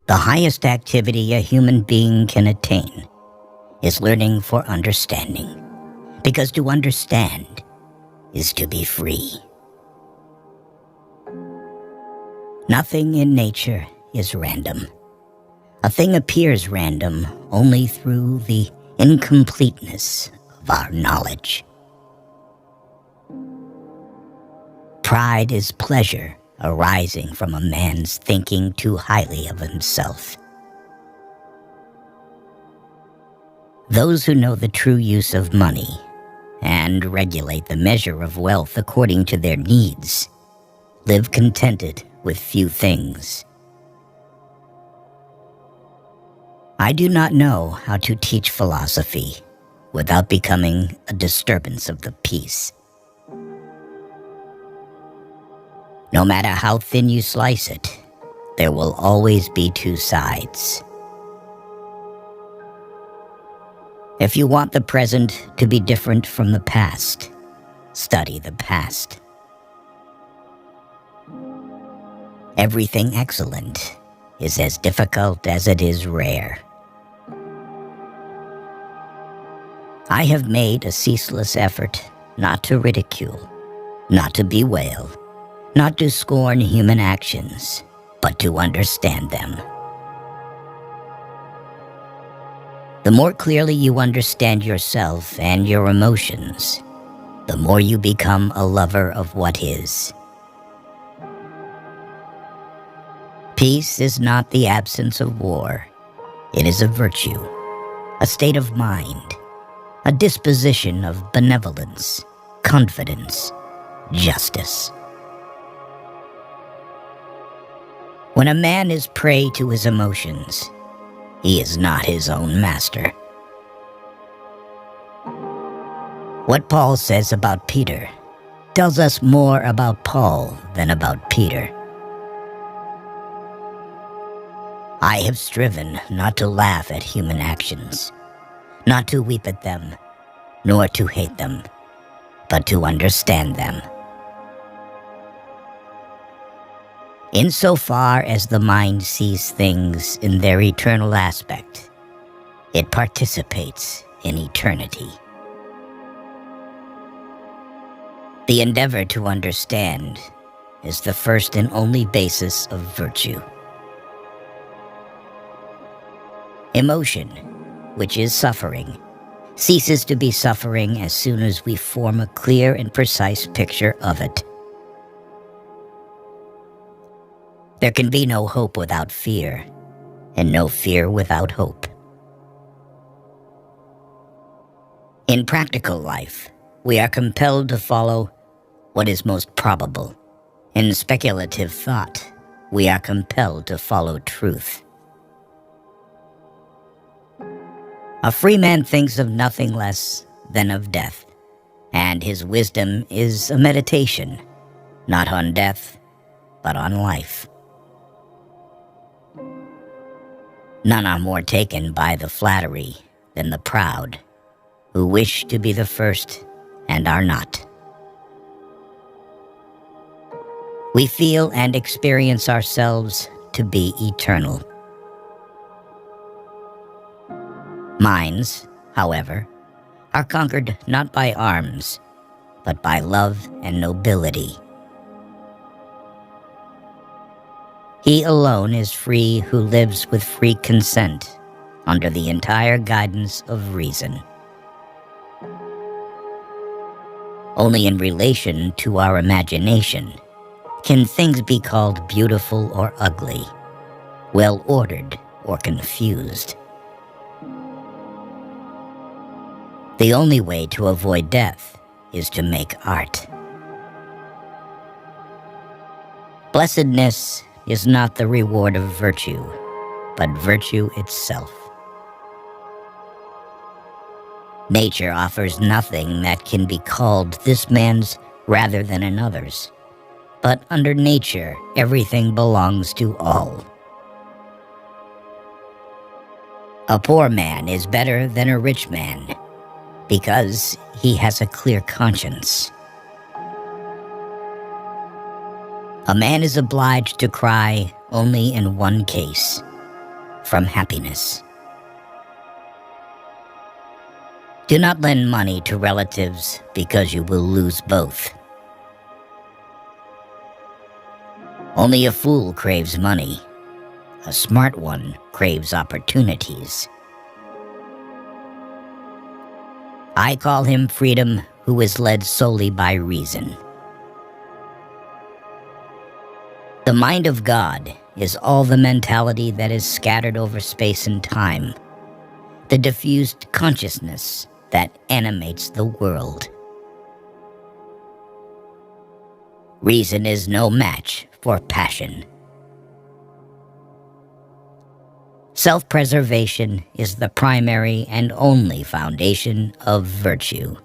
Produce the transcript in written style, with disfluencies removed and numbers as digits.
The highest activity a human being can attain is learning for understanding, because to understand is to be free. Nothing in nature is random. A thing appears random only through the incompleteness of our knowledge. Pride is pleasure arising from a man's thinking too highly of himself. Those who know the true use of money and regulate the measure of wealth according to their needs live contented with few things. I do not know how to teach philosophy without becoming a disturbance of the peace. No matter how thin you slice it, there will always be two sides. If you want the present to be different from the past, study the past. Everything excellent is as difficult as it is rare. I have made a ceaseless effort not to ridicule, not to bewail, not to scorn human actions, but to understand them. The more clearly you understand yourself and your emotions, the more you become a lover of what is. Peace is not the absence of war. It is a virtue, a state of mind, a disposition of benevolence, confidence, justice. When a man is prey to his emotions, he is not his own master. What Paul says about Peter tells us more about Paul than about Peter. I have striven not to laugh at human actions, not to weep at them, nor to hate them, but to understand them. Insofar as the mind sees things in their eternal aspect, it participates in eternity. The endeavor to understand is the first and only basis of virtue. Emotion, which is suffering, ceases to be suffering as soon as we form a clear and precise picture of it. There can be no hope without fear, and no fear without hope. In practical life, we are compelled to follow what is most probable. In speculative thought, we are compelled to follow truth. A free man thinks of nothing less than of death, and his wisdom is a meditation, not on death, but on life. None are more taken by the flattery than the proud, who wish to be the first and are not. We feel and experience ourselves to be eternal. Minds, however, are conquered not by arms, but by love and nobility. He alone is free who lives with free consent under the entire guidance of reason. Only in relation to our imagination can things be called beautiful or ugly, well-ordered or confused. The only way to avoid death is to make art. Blessedness is not the reward of virtue, but virtue itself. Nature offers nothing that can be called this man's rather than another's, but under nature everything belongs to all. A poor man is better than a rich man, because he has a clear conscience. A man is obliged to cry only in one case, from happiness. Do not lend money to relatives because you will lose both. Only a fool craves money. A smart one craves opportunities. I call him freedom who is led solely by reason. The mind of God is all the mentality that is scattered over space and time, the diffused consciousness that animates the world. Reason is no match for passion. Self-preservation is the primary and only foundation of virtue.